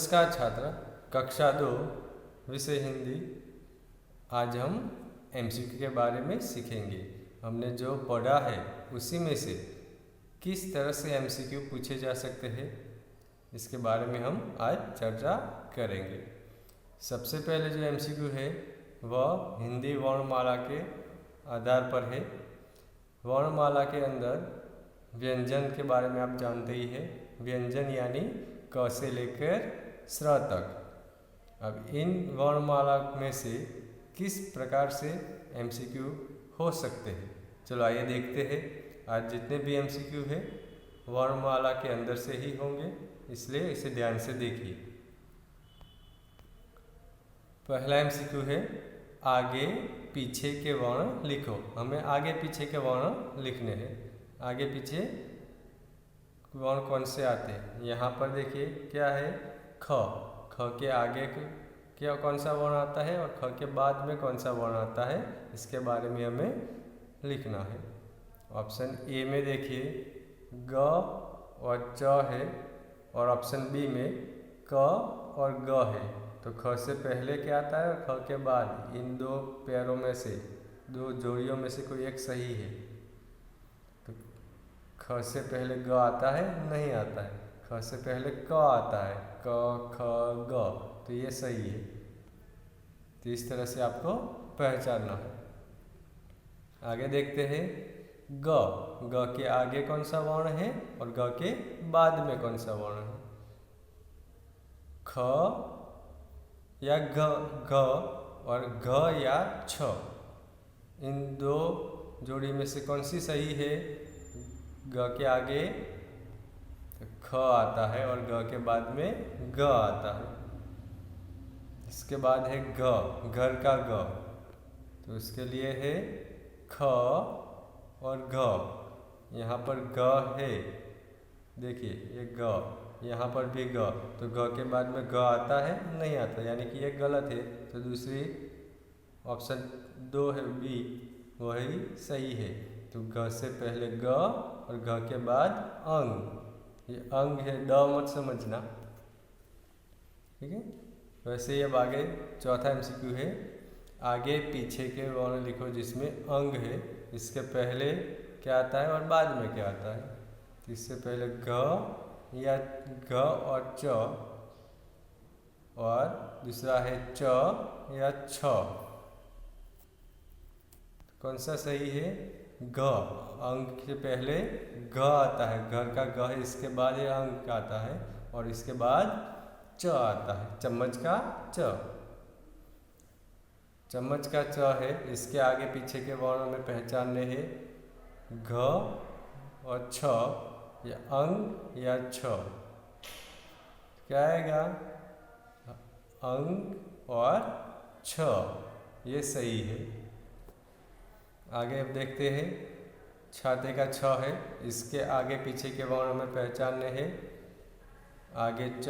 नमस्कार छात्र, कक्षा 2 विषय हिंदी। आज हम एमसीक्यू के बारे में सीखेंगे। हमने जो पढ़ा है उसी में से किस तरह से एमसीक्यू पूछे जा सकते हैं, इसके बारे में हम आज चर्चा करेंगे। सबसे पहले जो एमसीक्यू है वह हिंदी वर्णमाला के आधार पर है। वर्णमाला के अंदर व्यंजन के बारे में आप जानते ही हैं। व्यंजन यानी क से लेकर स्र तक। अब इन वर्णमाला में से किस प्रकार से एमसीक्यू हो सकते हैं, चलो आइए देखते हैं। आज जितने भी एमसीक्यू है वर्णमाला के अंदर से ही होंगे, इसलिए इसे ध्यान से देखिए। पहला एमसीक्यू है आगे पीछे के वर्ण लिखो। हमें आगे पीछे के वर्ण लिखने हैं। आगे पीछे वर्ण कौन से आते हैं, यहाँ पर देखिए क्या है, ख। ख के आगे क्या कौन सा वर्ण आता है और ख के बाद में कौन सा वर्ण आता है, इसके बारे में हमें लिखना है। ऑप्शन ए में देखिए ग और च है और ऑप्शन बी में क और ग है। तो ख से पहले क्या आता है और ख के बाद, इन दो पैरों में से, दो जोड़ियों में से कोई एक सही है। तो ख से पहले ग आता है, नहीं आता है। ख से पहले क आता है, क ख ग, तो ये सही है। तो इस तरह से आपको पहचानना है। आगे देखते हैं ग। ग के आगे कौन सा वर्ण है और ग के बाद में कौन सा वर्ण है। ख या घ और घ या छ, इन दो जोड़ी में से कौन सी सही है। ग के आगे ख आता है और ग के बाद में ग आता है। इसके बाद है घ, घर का घ, तो इसके लिए है ख और घ। यहाँ पर घ है, देखिए ये घ, यहाँ पर भी ग, तो घ के बाद में ग आता है, नहीं आता, यानी कि ये गलत है। तो दूसरी ऑप्शन 2 है बी, वही सही है। तो घ से पहले ग और घ के बाद अंग, ये अंग है, ड मत समझना, ठीक है। वैसे ही अब आगे चौथा एमसीक्यू है आगे पीछे के वर्ण लिखो जिसमें अंग है। इसके पहले क्या आता है और बाद में क्या आता है। इससे पहले घ या घ और च, और दूसरा है च या छ। कौन सा सही है, घ। अंग के पहले घ आता है, घर का घ है, इसके बाद ये अंग आता है और इसके बाद च आता है, चम्मच का च। चम्मच का च है, इसके आगे पीछे के वर्ण में पहचानने हैं घ और छ, या अंग या छ। क्या आएगा, अंग और छ, ये सही है। आगे अब देखते हैं छाते का छ है, इसके आगे पीछे के वर्ण में पहचानने हैं आगे च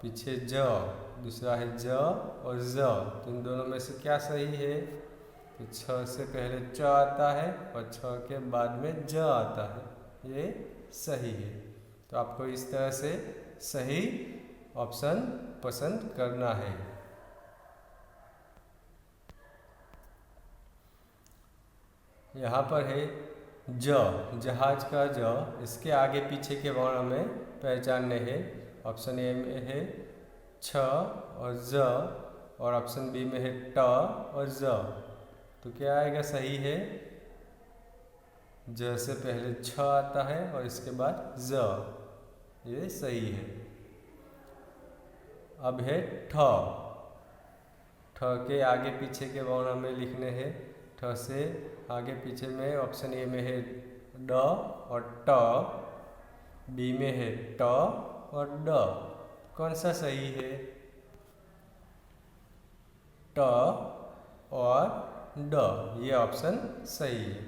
पीछे ज, दूसरा है ज और ज, तो इन दोनों में से क्या सही है। तो छ से पहले च आता है और छ के बाद में ज आता है, ये सही है। तो आपको इस तरह से सही ऑप्शन पसंद करना है। यहाँ पर है ज, जहाज का ज, इसके आगे पीछे के वर्ण में पहचानने हैं। ऑप्शन ए में है छ और ज और ऑप्शन बी में है ट और ज। तो क्या आएगा, सही है। ज से पहले छ आता है और इसके बाद ज, ये सही है। अब है ठ। ठ के आगे पीछे के वर्ण हमें लिखने हैं। ठ से आगे पीछे में ऑप्शन ए में है ड और ट, बी में है ट और ड। कौन सा सही है, ट और ड, ये ऑप्शन सही है।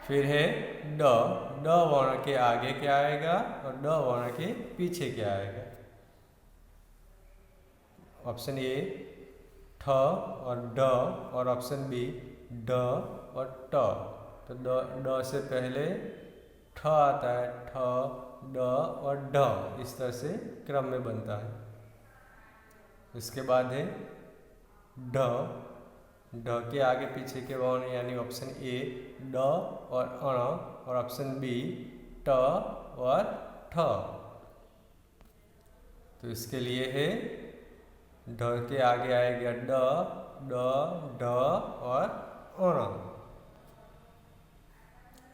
फिर है ड। ड वर्ण के आगे क्या आएगा और ड वर्ण के पीछे क्या आएगा। ऑप्शन ए ठ और ड और ऑप्शन बी ड और ट। तो ड से पहले ठ आता है, ठ ड और ढ इस तरह से क्रम में बनता है। इसके बाद है ढ। ढ के आगे पीछे के वर्ण यानी ऑप्शन ए ड और अण और ऑप्शन बी ट और ठ। तो इसके लिए है ढ के आगे आएगा ड, ड, ढ और अण।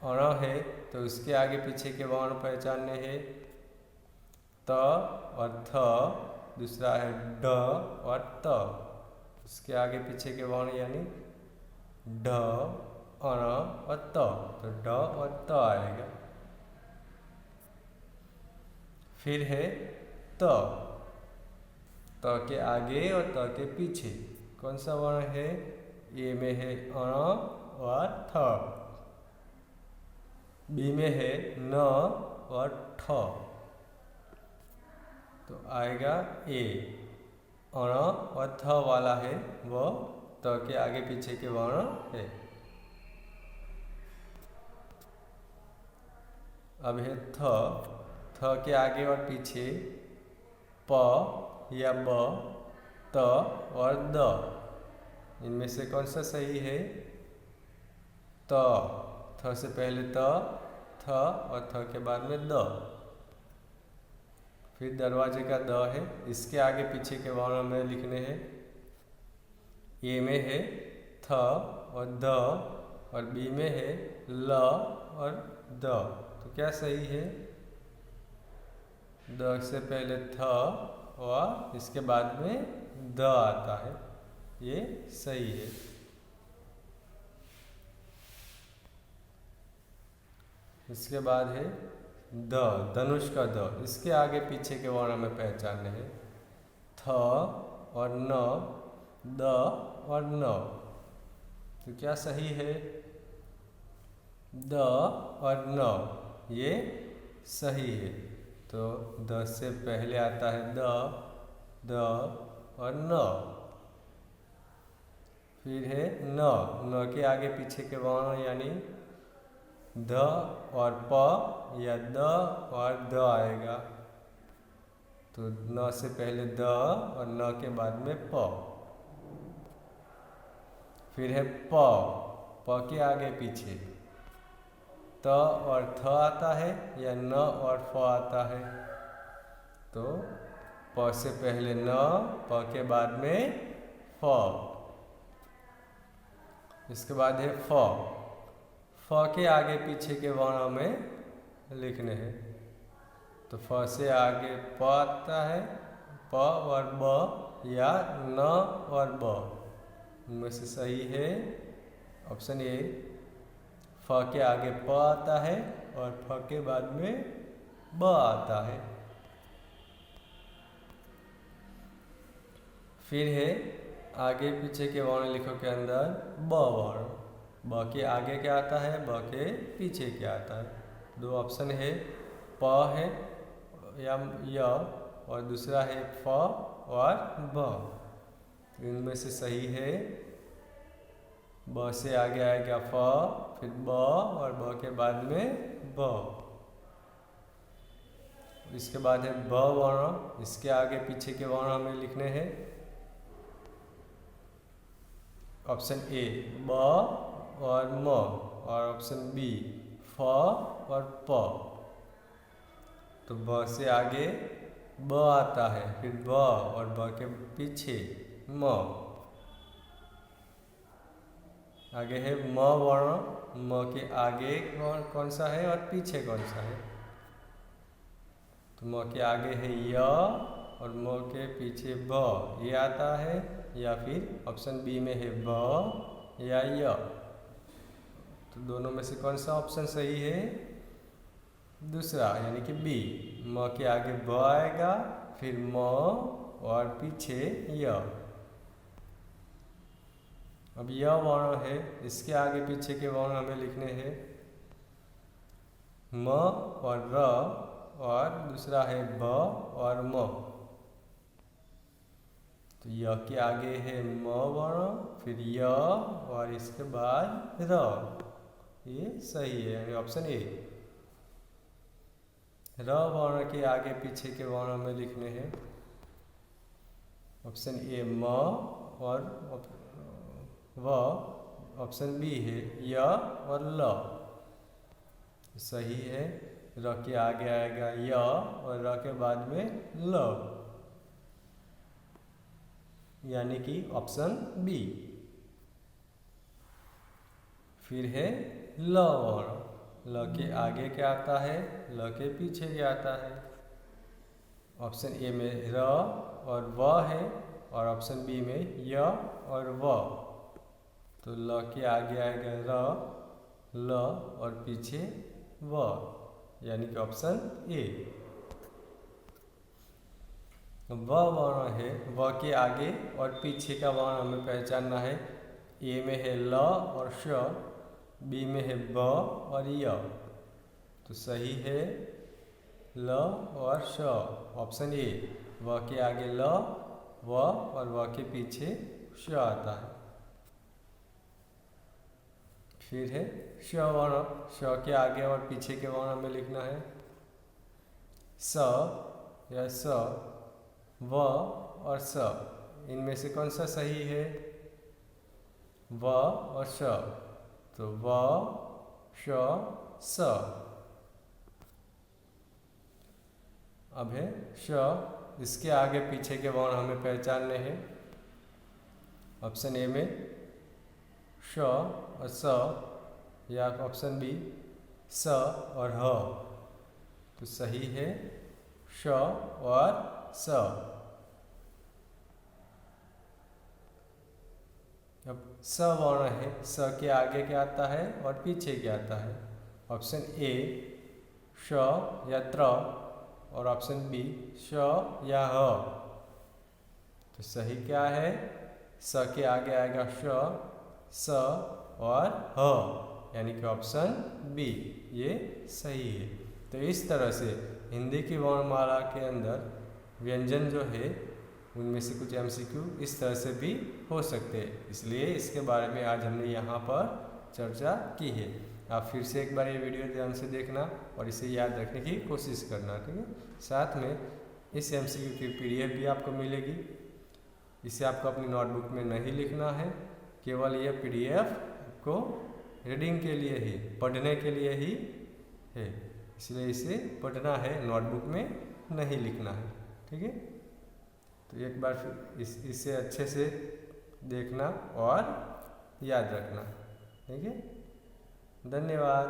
अण है तो उसके आगे पीछे के वर्ण पहचानने हैं त और थ, दूसरा है ड और त। उसके आगे पीछे के वर्ण यानी ढ, अण और त, तो ड और त आएगा। फिर है त। त के आगे और त के पीछे कौन सा वर्ण है? ए में है अण और थ, बी में है न और ठ, तो आएगा ए। अण और थ वाला है वो त के आगे पीछे के वर्ण है। अब है थ। थ के आगे और पीछे प या ब, त और द, इनमें से कौन सा सही है? त। थ से पहले त, थ और थ के बाद में द। फिर दरवाजे का द है, इसके आगे पीछे के वर्ण में लिखने हैं। ए में है थ और द और बी में है ल और द, तो क्या सही है? द से पहले थ और इसके बाद में द आता है, ये सही है। इसके बाद है द, धनुष का द, इसके आगे पीछे के वर्ण में पहचानने हैं। थ और न, द और न, तो क्या सही है? द और न, ये सही है। तो द से पहले आता है द, द और न। फिर है न। न के आगे पीछे के वर्ण यानी ध और प या द और द आएगा, तो न से पहले द और न के बाद में प। फिर है प। प के आगे पीछे त और थ आता है या न और फ आता है, तो प से पहले न, प के बाद में फ। इसके बाद है फ। फ के आगे पीछे के वर्ण में लिखने हैं। तो फ से आगे प आता है, प और ब या न और ब, उनमें से सही है ऑप्शन ए। फ के आगे प आता है और फ के बाद में ब आता है। फिर है आगे पीछे के वर्ण लिखो के अंदर ब वर्ण। ब के आगे क्या आता है, ब के पीछे क्या आता है? दो ऑप्शन है, प है या य और दूसरा है फ और ब, इनमें से सही है ब से आगे आएगा फ, फिर ब और ब के बाद में ब। इसके बाद है ब वर्ण, इसके आगे पीछे के वर्ण हमें लिखने हैं। ऑप्शन ए ब और म और ऑप्शन बी फ और प। तो ब से आगे ब आता है, फिर ब और ब के पीछे म। आगे है म वर्ण। म के आगे कौन सा है और पीछे कौन सा है? तो म के आगे है य और म के पीछे ब, ये आता है, या फिर ऑप्शन बी में है ब या य। तो दोनों में से कौन सा ऑप्शन सही है? दूसरा यानी कि बी। म के आगे ब आएगा, फिर म और पीछे य। अब य वर्ण है, इसके आगे पीछे के वर्ण हमें लिखने हैं। म और र और दूसरा है ब और म। तो य के आगे है म वर्ण, फिर य और इसके बाद र, ये सही है यानी ऑप्शन ए। र वर्ण के आगे पीछे के वर्ण हमें लिखने हैं। ऑप्शन ए म और व। ऑप्शन बी है य और ल। सही है, र के आगे आएगा य और र के बाद में ल, यानी कि ऑप्शन बी। फिर है ल वर्ण। ल के आगे क्या आता है, ल के पीछे क्या आता है। ऑप्शन ए में र और व है और ऑप्शन बी में य और व। तो ल के आगे आएगा र, ल और पीछे व, यानी कि ऑप्शन ए। व वर्ण है, व के आगे और पीछे का वर्ण हमें पहचानना है। ए में है ल और श, बी में है ब और य। तो सही है ल और श, ऑप्शन ए। व के आगे ल, व और व के पीछे श आता है। फिर है श वर्ण। श के आगे और पीछे के वर्ण हमें लिखना है। स या स, व और स, इनमें से कौन सा सही है, व और श। तो व श स। अब है श, इसके आगे पीछे के वर्ण हमें पहचानने हैं। ऑप्शन ए में श और स, या ऑप्शन बी स और ह। तो सही है श और स। अब स वर्ण है, स के आगे क्या आता है और पीछे क्या आता है। ऑप्शन ए श या त्र और ऑप्शन बी श या ह। तो सही क्या है, स के आगे आएगा श, स और ह, यानी कि ऑप्शन बी ये सही है। तो इस तरह से हिंदी की वर्णमाला के अंदर व्यंजन जो है उनमें से कुछ एमसीक्यू इस तरह से भी हो सकते हैं, इसलिए इसके बारे में आज हमने यहाँ पर चर्चा की है। आप फिर से एक बार ये वीडियो ध्यान से देखना और इसे याद रखने की कोशिश करना, ठीक है। साथ में इस एमसीक्यू की पीडीएफ भी आपको मिलेगी। इसे आपको अपनी नोटबुक में नहीं लिखना है, केवल यह पीडीएफ को रीडिंग के लिए ही, पढ़ने के लिए ही है, इसलिए इसे पढ़ना है, नोटबुक में नहीं लिखना है, ठीक है। तो एक बार फिर इसे अच्छे से देखना और याद रखना, ठीक है। धन्यवाद।